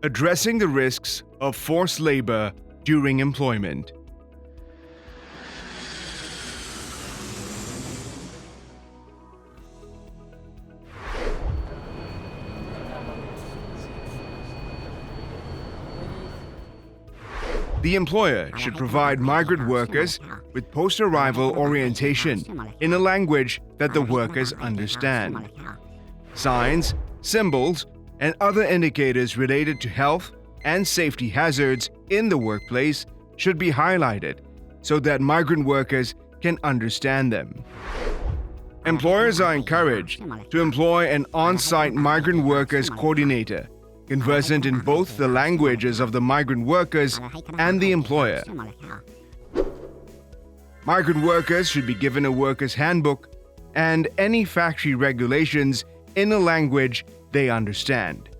Addressing the risks of forced labor during employment. The employer should provide migrant workers with post-arrival orientation in a language that the workers understand. Signs, symbols, and other indicators related to health and safety hazards in the workplace should be highlighted so that migrant workers can understand them. Employers are encouraged to employ an on-site migrant workers coordinator conversant in both the languages of the migrant workers and the employer. Migrant workers should be given a worker's handbook and any factory regulations in a language they understand.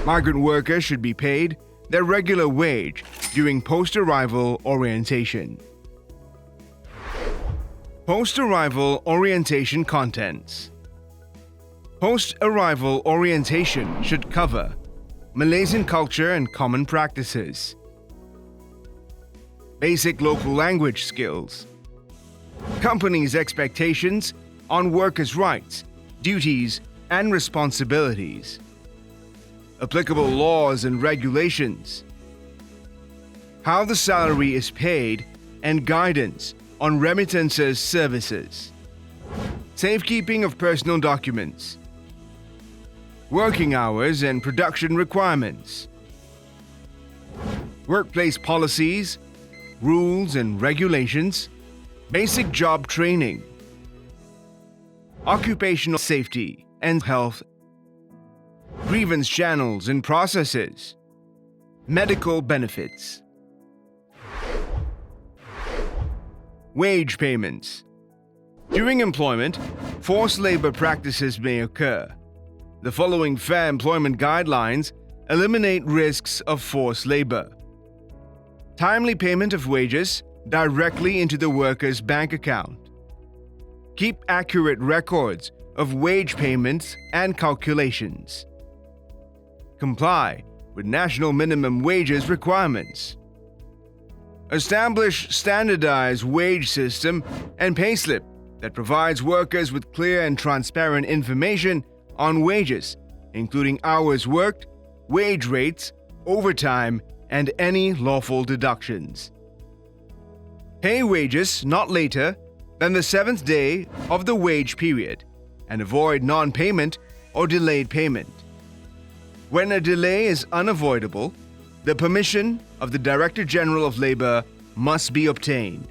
Migrant workers should be paid their regular wage during post-arrival orientation. Post-arrival orientation contents. Post-arrival orientation should cover Malaysian culture and common practices, basic local language skills, companies' expectations on workers' rights, duties, and responsibilities, applicable laws and regulations, how the salary is paid, and guidance on remittances services, safekeeping of personal documents, working hours and production requirements, workplace policies, rules and regulations, basic job training, occupational safety and health, grievance channels and processes, medical benefits, wage payments. During employment, forced labor practices may occur. The following fair employment guidelines eliminate risks of forced labor. Timely payment of wages directly into the worker's bank account. Keep accurate records of wage payments and calculations. Comply with national minimum wages requirements. Establish standardized wage system and payslip that provides workers with clear and transparent information on wages, including hours worked, wage rates, overtime, and any lawful deductions. Pay wages not later than the 7th day of the wage period and avoid non-payment or delayed payment. When a delay is unavoidable, the permission of the Director General of Labor must be obtained.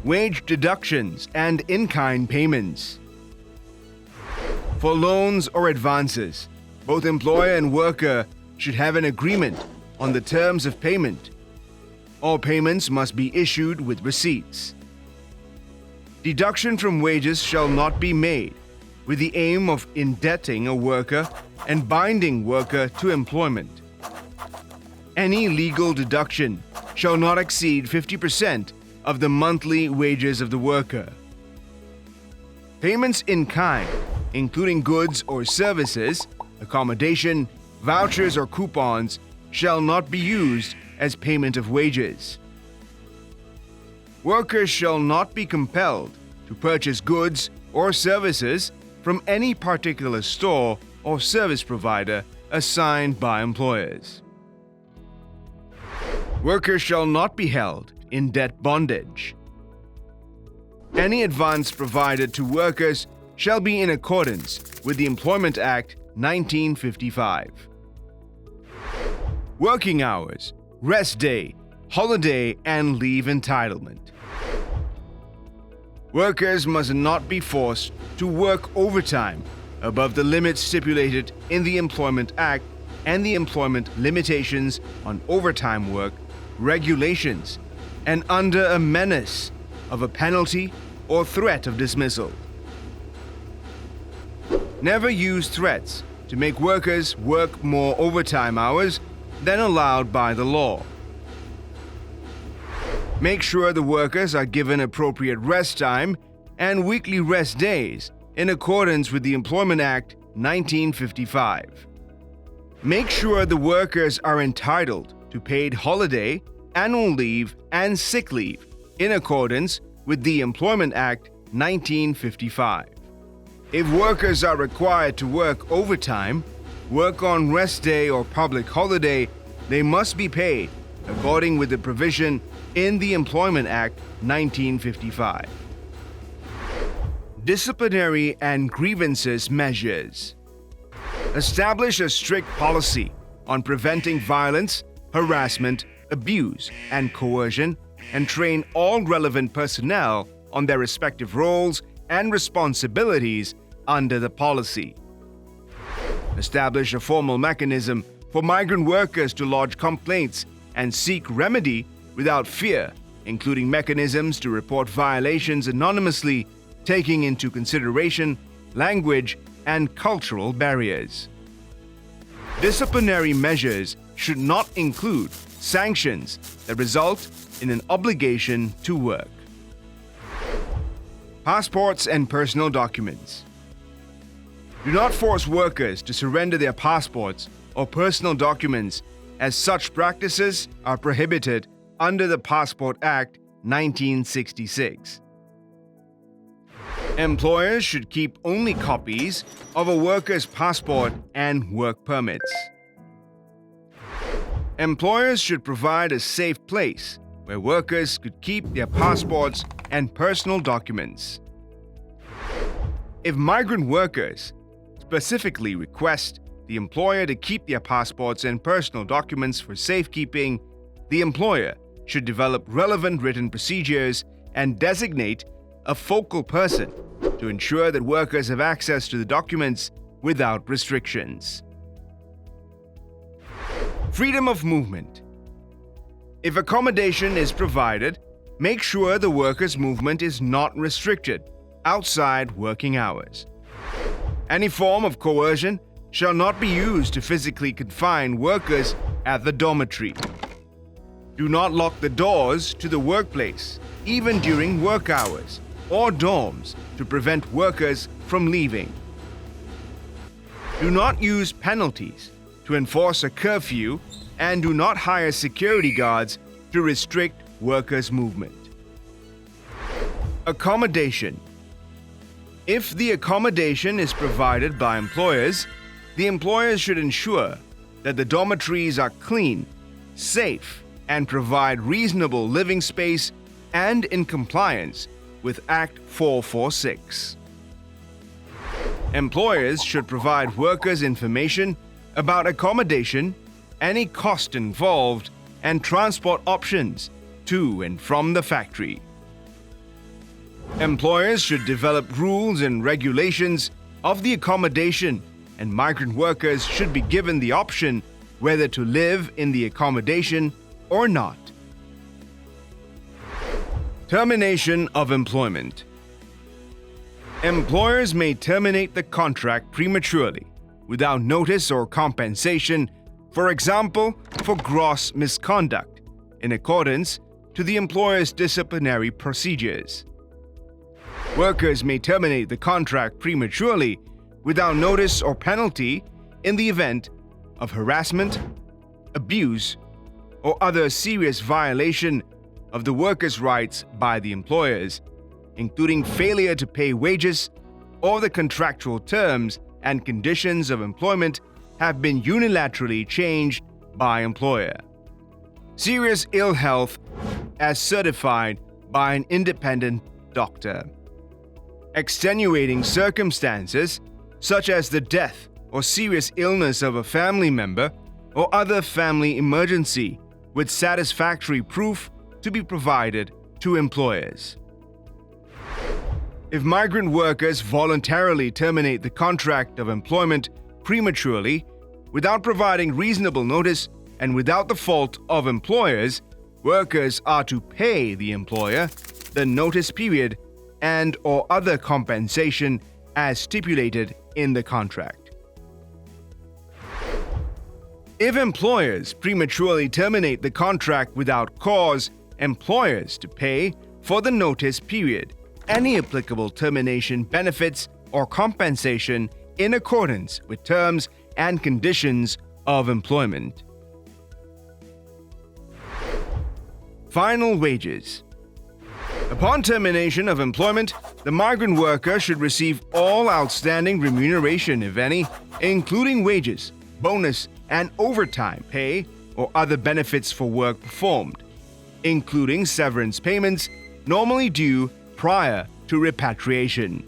Wage deductions and in-kind payments. For loans or advances, both employer and worker should have an agreement on the terms of payment. All payments must be issued with receipts. Deduction from wages shall not be made with the aim of indebting a worker and binding worker to employment. Any legal deduction shall not exceed 50% of the monthly wages of the worker. Payments in kind, including goods or services, accommodation, vouchers or coupons, shall not be used as payment of wages. Workers shall not be compelled to purchase goods or services from any particular store or service provider assigned by employers. Workers shall not be held in debt bondage. Any advance provided to workers shall be in accordance with the Employment Act 1955. Working hours, rest day, holiday, and leave entitlement. Workers must not be forced to work overtime above the limits stipulated in the Employment Act and the Employment Limitations on Overtime Work regulations and under a menace of a penalty or threat of dismissal. Never use threats to make workers work more overtime hours than allowed by the law. Make sure the workers are given appropriate rest time and weekly rest days in accordance with the Employment Act 1955. Make sure the workers are entitled to paid holiday, annual leave, and sick leave in accordance with the Employment Act 1955. If workers are required to work overtime, work on rest day or public holiday, they must be paid according with the provision in the Employment Act 1955. Disciplinary and grievances measures. Establish a strict policy on preventing violence, harassment, abuse, and coercion, and train all relevant personnel on their respective roles and responsibilities under the policy. Establish a formal mechanism for migrant workers to lodge complaints and seek remedy without fear, including mechanisms to report violations anonymously, taking into consideration language and cultural barriers. Disciplinary measures should not include sanctions that result in an obligation to work. Passports and personal documents. Do not force workers to surrender their passports or personal documents, as such practices are prohibited under the Passport Act 1966. Employers should keep only copies of a worker's passport and work permits. Employers should provide a safe place where workers could keep their passports and personal documents. If migrant workers specifically request the employer to keep their passports and personal documents for safekeeping, the employer should develop relevant written procedures and designate a focal person to ensure that workers have access to the documents without restrictions. Freedom of movement. If accommodation is provided, make sure the workers' movement is not restricted outside working hours. Any form of coercion shall not be used to physically confine workers at the dormitory. Do not lock the doors to the workplace, even during work hours, or dorms to prevent workers from leaving. Do not use penalties to enforce a curfew, and do not hire security guards to restrict workers' movement. Accommodation. If the accommodation is provided by employers, the employers should ensure that the dormitories are clean, safe, and provide reasonable living space and in compliance with Act 446. Employers should provide workers information about accommodation, any cost involved, and transport options to and from the factory. Employers should develop rules and regulations of the accommodation, and migrant workers should be given the option whether to live in the accommodation or not. Termination of employment. Employers may terminate the contract prematurely, without notice or compensation, for example, for gross misconduct, in accordance to the employer's disciplinary procedures. Workers may terminate the contract prematurely, without notice or penalty, in the event of harassment, abuse, or other serious violation of the workers' rights by the employers, including failure to pay wages, or the contractual terms and conditions of employment have been unilaterally changed by employer. Serious ill health as certified by an independent doctor. Extenuating circumstances such as the death or serious illness of a family member or other family emergency with satisfactory proof to be provided to employers. If migrant workers voluntarily terminate the contract of employment prematurely, without providing reasonable notice and without the fault of employers, workers are to pay the employer the notice period and/or other compensation as stipulated in the contract. If employers prematurely terminate the contract without cause, employers to pay for the notice period any applicable termination benefits or compensation in accordance with terms and conditions of employment. Final wages. Upon termination of employment, the migrant worker should receive all outstanding remuneration, if any, including wages, bonus, and overtime pay or other benefits for work performed, including severance payments normally due prior to repatriation.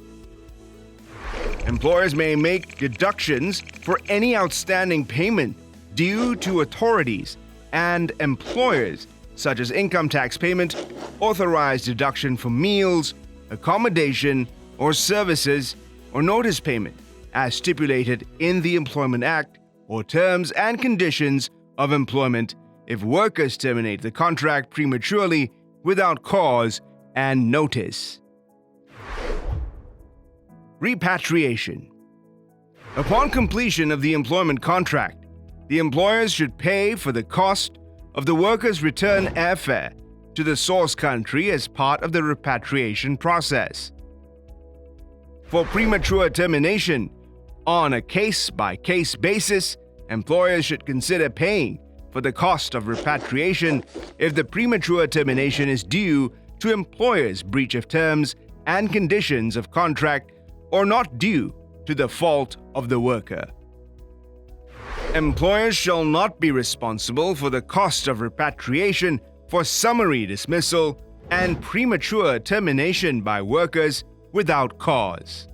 Employers may make deductions for any outstanding payment due to authorities and employers, such as income tax payment, authorized deduction for meals, accommodation, or services, or notice payment, as stipulated in the Employment Act, or terms and conditions of employment if workers terminate the contract prematurely without cause and notice. Repatriation. Upon completion of the employment contract, the employers should pay for the cost of the worker's return airfare to the source country as part of the repatriation process. For premature termination, on a case-by-case basis, employers should consider paying for the cost of repatriation if the premature termination is due to employer's breach of terms and conditions of contract or not due to the fault of the worker. Employers shall not be responsible for the cost of repatriation for summary dismissal and premature termination by workers without cause.